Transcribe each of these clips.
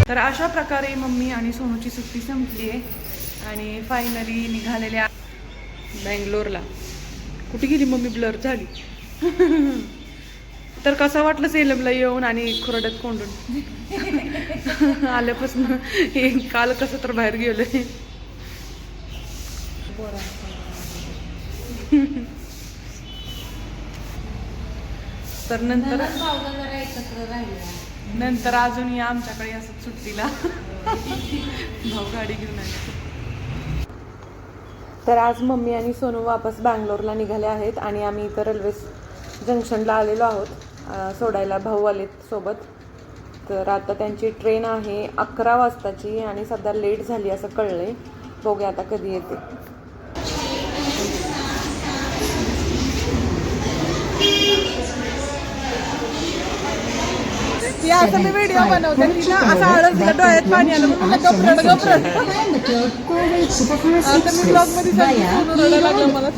तर अशा प्रकारे मम्मी आणि सोनूची सुट्टी संपली आहे आणि फायनली निघालेल्या बँगलोरला. कुठे गेली मम्मी? ब्लर झाली. तर कसं वाटलं सेलमला येऊन आणि खुराड्यात कोंडून आल्यापासून काल कसं तर बाहेर गेलोय. तर नंतर अजून या आमच्याकडे असं सुट्टीला. भाऊ गाडी घेऊन आले. तर आज मम्मी आणि सोनू वापस बँगलोरला निघाले आहेत आणि आम्ही इथं रेल्वे जंक्शनला आलेलो आहोत. सोडायला भाऊ आलेत सोबत. तर आता त्यांची ट्रेन आहे 11 वाजताची आणि सध्या लेट झाली असं कळलंय. बघूया आता कधी येते. ती असं मी व्हिडिओ बनवते तिला असं आळस दिला डोळ्यात पाणी आलं म्हणून गपरड आता मी ब्लॉग मध्ये रडायला लागलं मला.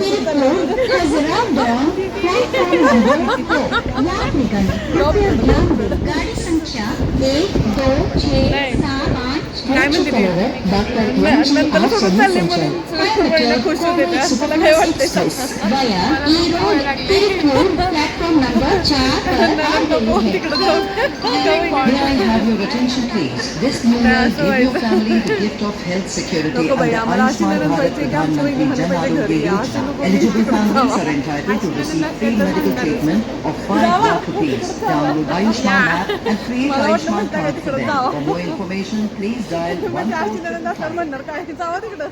काय म्हणते नंतर सोडून चालले म्हणून खुश होते. मला काय वाटतंय तिकडं जाऊन नको बाई आम्हाला अशी नरम पाहिजे की आमच्या वहिनी म्हणे पाहिजे घरी असं नको. मला वाटलं म्हणता काय तिकडं जावं म्हणणार काय जावं तिकडं.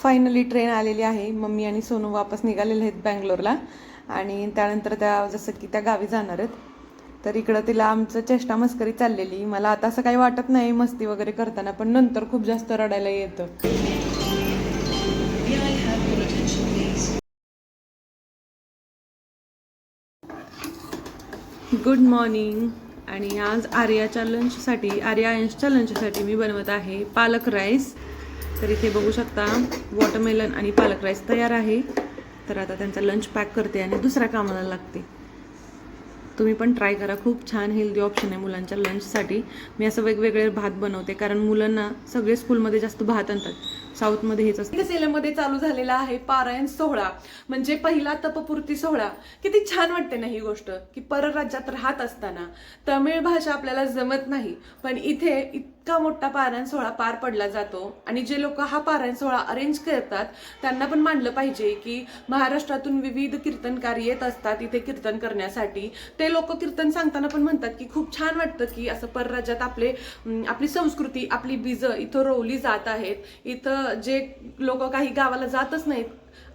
फायनली ट्रेन आलेली आहे. मम्मी आणि सोनू वापस निघालेले आहेत बँगलोरला आणि त्यानंतर त्या जसं की त्या गावी जाणार आहेत. तर इकडं तिला आमचं चेष्टा मस्करी चाललेली. मला आता असं काही वाटत नाही मस्ती वगैरे करताना, पण नंतर खूप जास्त रडायला येतं. Good morning. आणि आज आर्याच्या लंचसाठी आर्यांशच्या लंचसाठी मी बनवत आहे पालक राईस. तर इथे बघू शकता वॉटरमेलन आणि पालक राईस तयार आहे. तर आता त्यांचा लंच पॅक करते आणि दुसऱ्या कामाला लागते. तुम्ही पण ट्राय करा, खूप छान हेल्दी ऑप्शन आहे मुलांच्या लंचसाठी. मी असं वेगवेगळे भात बनवते कारण मुलांना सगळे स्कूलमध्ये जास्त भात आणतात. साऊथमध्ये हेच असतं. सेलमध्ये चालू झालेला आहे पारायण सोहळा, म्हणजे पहिला तपपूर्ती सोहळा. किती छान वाटते ना ही गोष्ट की परराज्यात राहत असताना तमिळ भाषा आपल्याला जमत नाही, पण इथे इतका मोठा पारायण सोहळा पार पडला जातो. आणि जे लोक हा पारायण सोहळा अरेंज करतात त्यांना पण मानलं पाहिजे की महाराष्ट्रातून विविध कीर्तनकार येत असतात इथे कीर्तन करण्यासाठी. ते लोक कीर्तन सांगताना पण म्हणतात की खूप छान वाटतं की असं परराज्यात आपली संस्कृती आपली बीजं इथं रोवली जात आहेत. इथं जे लोक काही गावाला जातच नाहीत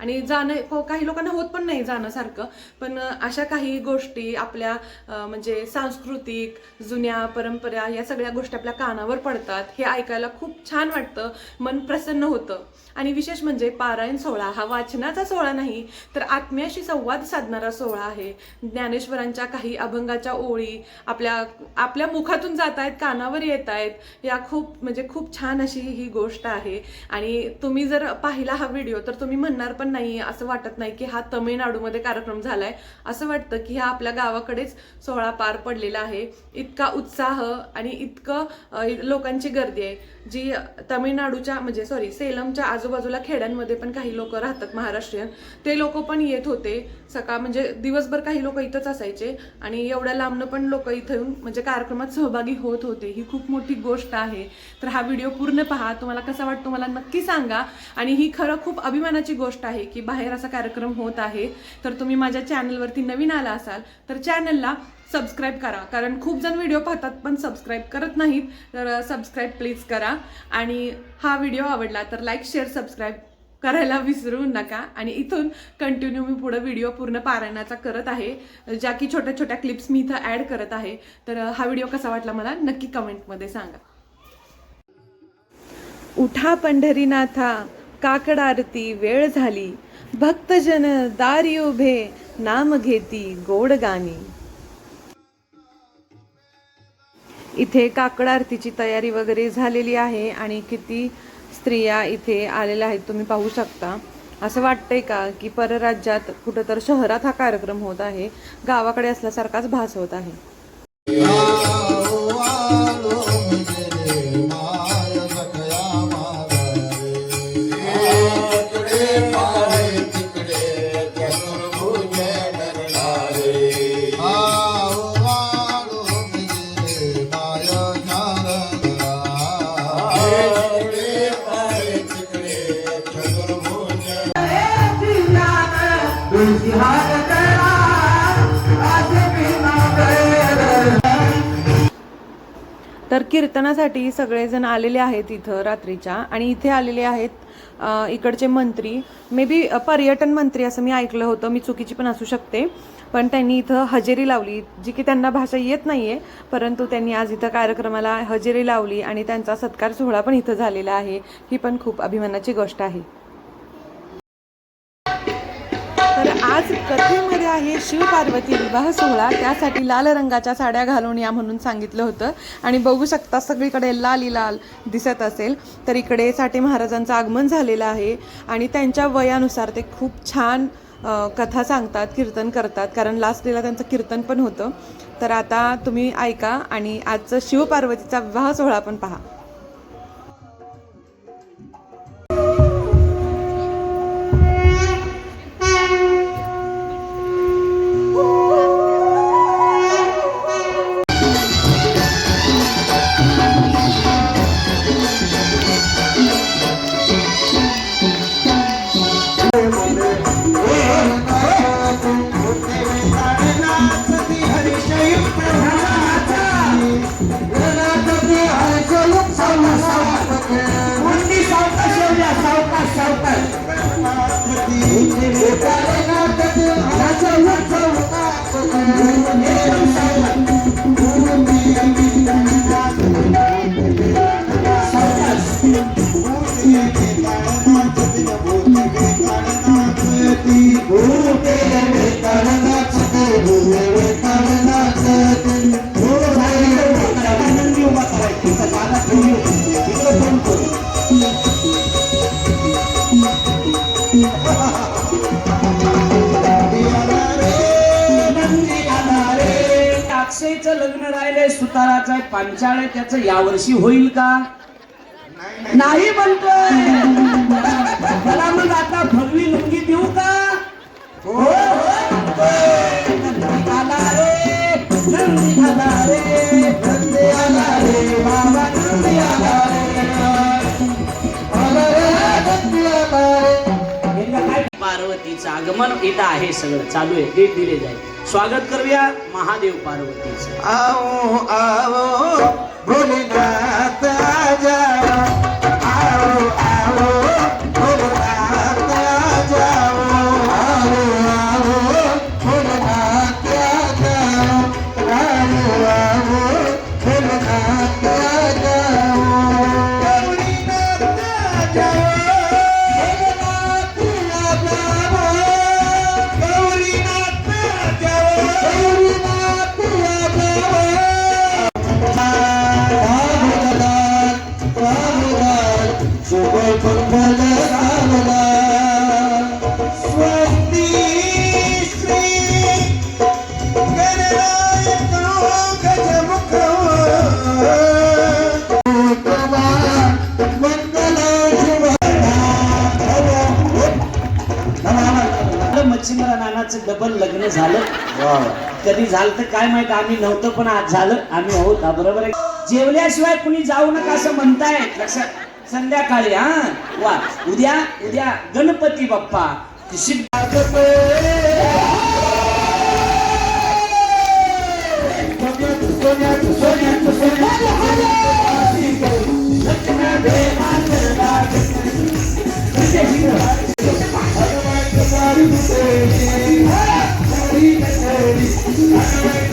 आणि जाणं काही लोकांना होत पण नाही जाणं सारखं, पण अशा काही गोष्टी आपल्या म्हणजे सांस्कृतिक जुन्या परंपरा या सगळ्या गोष्टी आपल्या कानावर पडतात. हे ऐकायला खूप छान वाटतं, मन प्रसन्न होतं. आणि विशेष म्हणजे पारायण सोहळा हा वाचनाचा सोहळा नाही तर आत्म्याशी संवाद साधणारा सोहळा आहे. ज्ञानेश्वरांच्या काही अभंगाच्या ओळी आपल्या मुखातून जात आहेत, कानावर येत आहेत. या खूप छान अशी ही गोष्ट आहे. आणि तुम्ही जर पाहिला हा व्हिडिओ तर तुम्ही म्हणणार पण नाही, असं वाटत नाही की हा तमिळनाडूमध्ये कार्यक्रम झालाय. असं वाटतं की हा आपल्या गावाकडेच सोहळा पार पडलेला आहे. इतका उत्साह आणि इतकं लोकांची गर्दी आहे जी तमिळनाडूच्या म्हणजे सेलमच्या आजूबाजूला खेड्यांमध्ये पण काही लोक राहतात महाराष्ट्रीयन, ते लोक पण येत होते सकाळ म्हणजे दिवसभर. काही लोक इथंच असायचे आणि एवढ्या लांबनं पण लोक इथं येऊन म्हणजे कार्यक्रमात सहभागी होत होते. ही खूप मोठी गोष्ट आहे. तर हा व्हिडिओ पूर्ण पहा, तुम्हाला कसा वाटतो मला नक्की सांगा. आणि ही खरं खूप अभिमानाची गोष्ट आहे की बाहेर असा कार्यक्रम होत आहे. तर तुम्ही माझ्या चॅनलवरती नवीन आला असाल तर चॅनलला सबस्क्राईब करा, कारण खूप जण व्हिडिओ पाहतात पण सबस्क्राईब करत नाहीत. तर सबस्क्राईब प्लीज करा. आणि हा व्हिडिओ आवडला तर लाईक शेअर सबस्क्राईब करायला विसरू नका. आणि इथून कंटिन्यू मी पुढे व्हिडिओ पूर्ण पारायणाचा करत आहे, ज्या की छोट्या छोट्या क्लिप्स मी इथं ॲड करत आहे. तर हा व्हिडिओ कसा वाटला मला नक्की कमेंटमध्ये सांगा. उठा पंढरीनाथा काकड आरती वेळ झाली, भक्तजन दारी उभे नाम घेती गोड गाणी. इथे काकड आरतीची तयारी वगैरे झालेली आहे आणि किती स्त्रिया इथे आलेल्या आहेत तुम्ही पाहू शकता. असं वाटतंय का की परराज्यात कुठं तर शहरात हा कार्यक्रम होत आहे, गावाकडे असल्यासारखाच भास होत आहे. तर कीर्तनासाठी सगळेजण आलेले आहेत इथं रात्रीच्या, आणि इथे आलेले आहेत इकडचे मंत्री, मे बी पर्यटन मंत्री असं मी ऐकलं होतं, मी चुकीची पण असू शकते. पण त्यांनी इथं हजेरी लावली, जी की त्यांना भाषा येत नाही आहे, परंतु त्यांनी आज इथं कार्यक्रमाला हजेरी लावली आणि त्यांचा सत्कार सोहळा पण इथं झालेला आहे. ही पण खूप अभिमानाची गोष्ट आहे. तर आज कथेमध्ये आहे शिवपार्वती विवाह सोहळा, त्यासाठी लाल रंगाच्या साड्या घालून या म्हणून सांगितलं होतं. आणि बघू शकता सगळीकडे लाली लाल दिसत असेल. तर इकडे साठे महाराजांचं आगमन झालेलं आहे आणि त्यांच्या वयानुसार ते खूप छान कथा सांगतात, कीर्तन करतात, कारण लास्ट डेला त्यांचं कीर्तन पण होतं. तर आता तुम्ही ऐका आणि आजचं शिवपार्वतीचा विवाह सोहळा पण पहा. अक्षयचं लग्न राहिलंय, सुताराचं आहे, पांचाळ त्याचं यावर्षी होईल का? नाही म्हणतोय. मला मग आता भगवी लुंगी देऊ का? हो नंदी आला रे, नंदी आला रे, नंदी आला रे, बाबा नंदी आला रे, आला रे, नंदी आला रे. पार्वतीचं आगमन इथं आहे, सगळं चालू आहे, डेट दिले जाईल. स्वागत करूया महादेव पार्वतीचं. आओ आओ भोलेनाथ आजा, आओ आओ भोलेनाथ आजा, आओ आओ भोलेनाथ आजा, आओ आओ भोलेनाथ आजा, भोलेनाथ आजा, मच्छिंद्र नानाचं डबल लग्न झालं. कधी झालं तर काय माहित, आम्ही नव्हतं पण आज झालं, आम्ही आहोत. बरोबर आहे. जेवल्याशिवाय कुणी जाऊ नका असं म्हणताय, लक्षात. संध्याकाळी हा वा उद्या उद्या गणपती बाप्पा.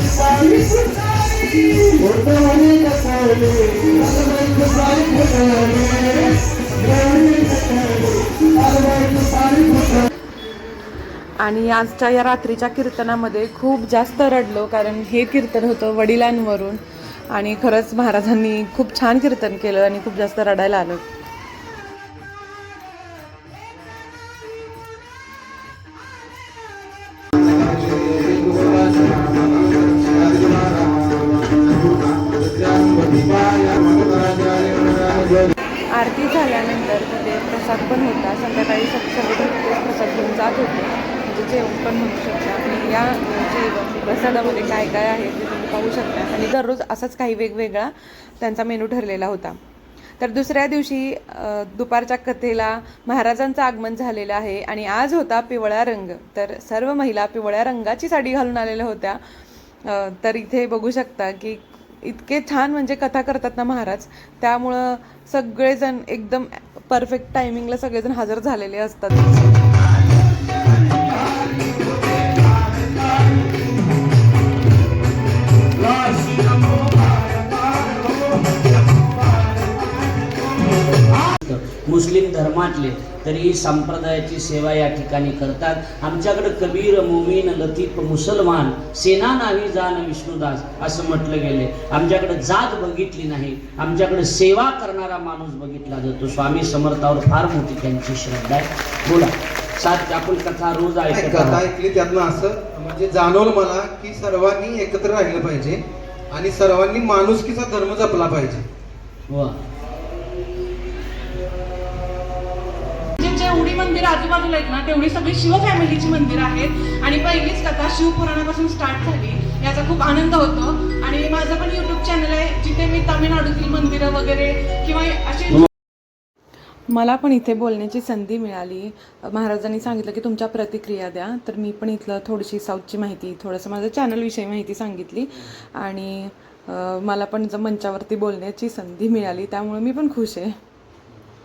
Sorry, आणि आजच्या या रात्रीच्या कीर्तनामध्ये खूप जास्त रडलो, कारण हे कीर्तन होतं वडिलांवरून आणि खरंच महाराजांनी खूप छान कीर्तन केलं आणि खूप जास्त रडायला आलं. आरती झाल्यानंतर तिथे प्रसाद पण होता. संध्याकाळी सगळे प्रसाद घेऊन जात होते, म्हणजे जेवण पण म्हणू शकता. आणि या जेवण प्रसादामध्ये काय काय आहे ते तुम्ही पाहू शकता. आणि दररोज असाच काही वेगवेगळा त्यांचा मेनू ठरलेला होता. तर दुसऱ्या दिवशी दुपारच्या कथेला महाराजांचं आगमन झालेलं आहे आणि आज होता पिवळा रंग. तर सर्व महिला पिवळ्या रंगाची साडी घालून आलेल्या होत्या. तर इथे बघू शकता की इतके छान म्हणजे कथा करतात ना महाराज, त्यामुळं सगळेजण एकदम परफेक्ट टायमिंगला सगळेजण हजर झालेले असतात. मुस्लिम धर्मातले तरी संप्रदायाची सेवा या ठिकाणी करतात. आमच्याकडे कबीर, मुमीन, लतीफ, मुसलमान, सेना नाही जाण विष्णुदास असं म्हटलं गेले. आमच्याकडे जात बघितली नाही, आमच्याकडे सेवा करणारा माणूस बघितला जातो. स्वामी समर्थावर फार मोठी त्यांची श्रद्धा आहे. बोला सात आपण कथा रोज कथा ऐकली, त्यातनं असं म्हणजे जाणवलं मला की सर्वांनी एकत्र राहिलं पाहिजे आणि सर्वांनी माणुसकीचा धर्म जपला पाहिजे. वा जेवढी मंदिर आजूबाजूला आहेत ना तेवढी सगळी शिव फॅमिलीची मंदिर आहेत. आणि पहिलीच कथा शिवपुराणापासून स्टार्ट झाली, याचा खूप आनंद होतो. आणि माझं पण YouTube चॅनल आहे जिथे मी तामिळनाडूतील मंदिरं वगैरे किंवा अशी. मला पण इथे बोलण्याची संधी मिळाली. महाराजांनी सांगितलं की तुमच्या प्रतिक्रिया द्या, तर मी पण इथलं थोडीशी साऊथची माहिती, थोडंसं माझं चॅनलविषयी माहिती सांगितली. आणि मला पण मंचावरती बोलण्याची संधी मिळाली, त्यामुळे मी पण खुश आहे.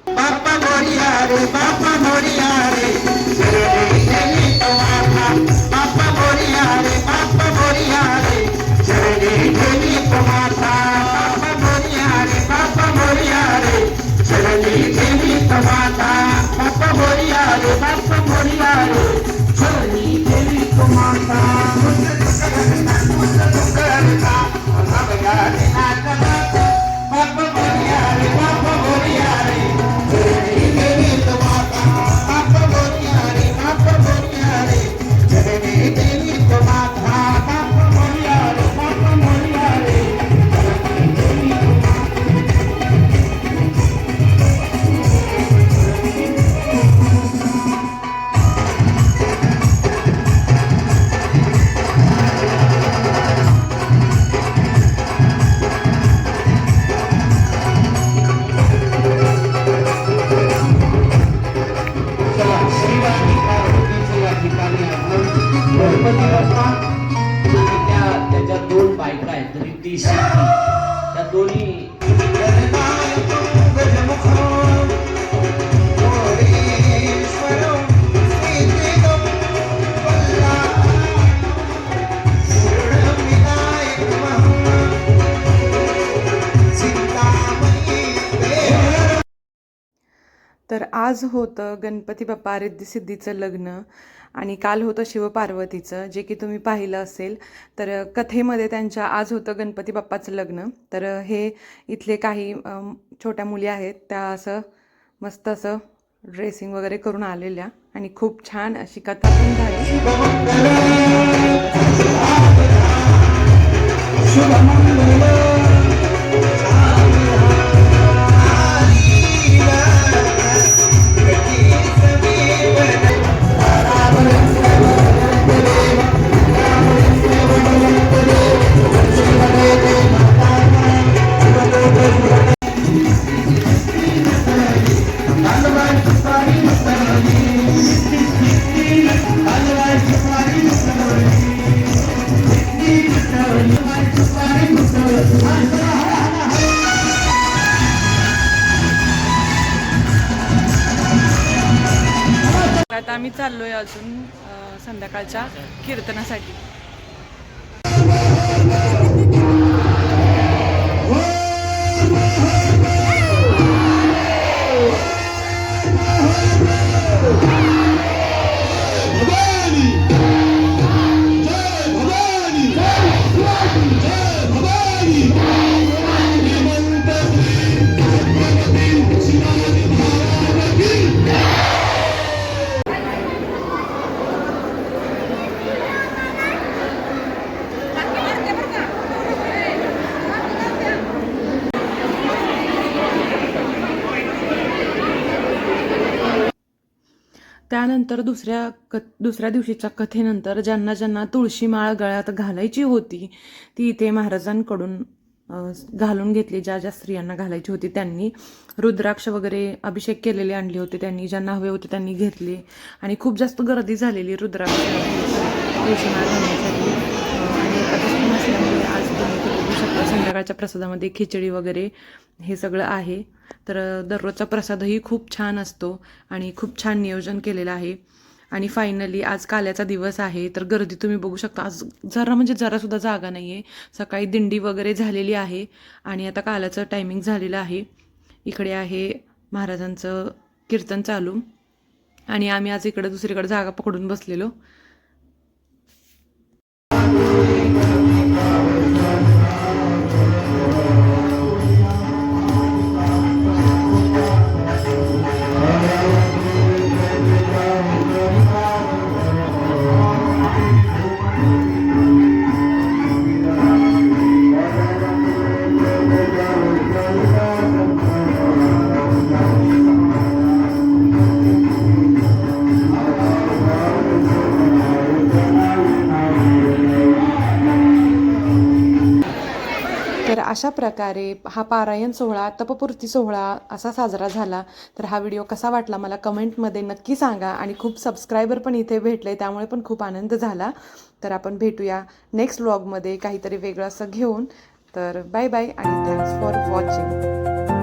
बाप्पा मोरिया रे, बाप्पा मोरिया रे, शरणी गेली तो माता. बाप्पा मोरिया रे, बाप्पा मोरिया रे, शरणी गेली तो माता. बाप्पा मोरिया रे, बाप्पा मोरिया रे, शरणी गेली तो माता. बाप्पा मोरिया रे, बाप्पा मोरिया रे, शरणी गेली तो माता. बाप्पा मोरिया रे, बाप्पा मोरिया रे, त्याच्या दोन बायका आहेत, रिद्धी सिद्धी. त्या दोन्ही तर आज होतं गणपती बाप्पा रिद्धी सिद्धीचं लग्न आणि काल होतं शिवपार्वतीचं, जे की तुम्ही पाहिलं असेल. तर कथेमध्ये त्यांच्या आज होतं गणपती बाप्पाचं लग्न. तर हे इथले काही छोट्या मुली आहेत, त्या असं मस्त असं ड्रेसिंग वगैरे करून आलेल्या आणि खूप छान अशी कथा पण झाली. आता आम्ही चाललोय अजून संध्याकाळच्या कीर्तनासाठी. Ready! त्यानंतर दुसऱ्या दिवशीच्या कथेनंतर ज्यांना ज्यांना तुळशी माळ गळ्यात घालायची होती ती इथे महाराजांकडून घालून घेतली. ज्या ज्या स्त्रियांना घालायची होती त्यांनी रुद्राक्ष वगैरे अभिषेक केलेले आणले होते, त्यांनी ज्यांना हवे होते त्यांनी घेतले. आणि खूप जास्त गर्दी झालेली रुद्राक्ष तुळशी माळ घालण्यासाठी. आणि एकादशी असल्यामुळे आज तुम्ही इथे बघू शकता संध्याकाळच्या प्रसादामध्ये खिचडी वगैरे हे सगळं आहे. तर दररोजचा प्रसादही खूप छान असतो आणि खूप छान नियोजन केलेलं आहे. आणि फायनली आज काल्याचा दिवस आहे, तर गर्दी तुम्ही बघू शकता. आज जरासुद्धा जागा नाही आहे. सकाळी दिंडी वगैरे झालेली आहे आणि आता काल्याचं टायमिंग झालेलं आहे. इकडे आहे महाराजांचं कीर्तन चालू आणि आम्ही आज इकडे दुसरीकडे जागा पकडून बसलेलो. तर अशा प्रकारे हा पारायण सोहळा, तपपूर्ती सोहळा असा साजरा झाला. तर हा व्हिडिओ कसा वाटला मला कमेंटमध्ये नक्की सांगा. आणि खूप सबस्क्रायबर पण इथे भेटले, त्यामुळे पण खूप आनंद झाला. तर आपण भेटूया नेक्स्ट व्लॉगमध्ये काहीतरी वेगळं असं घेऊन. तर बाय बाय आणि थँक्स फॉर वॉचिंग.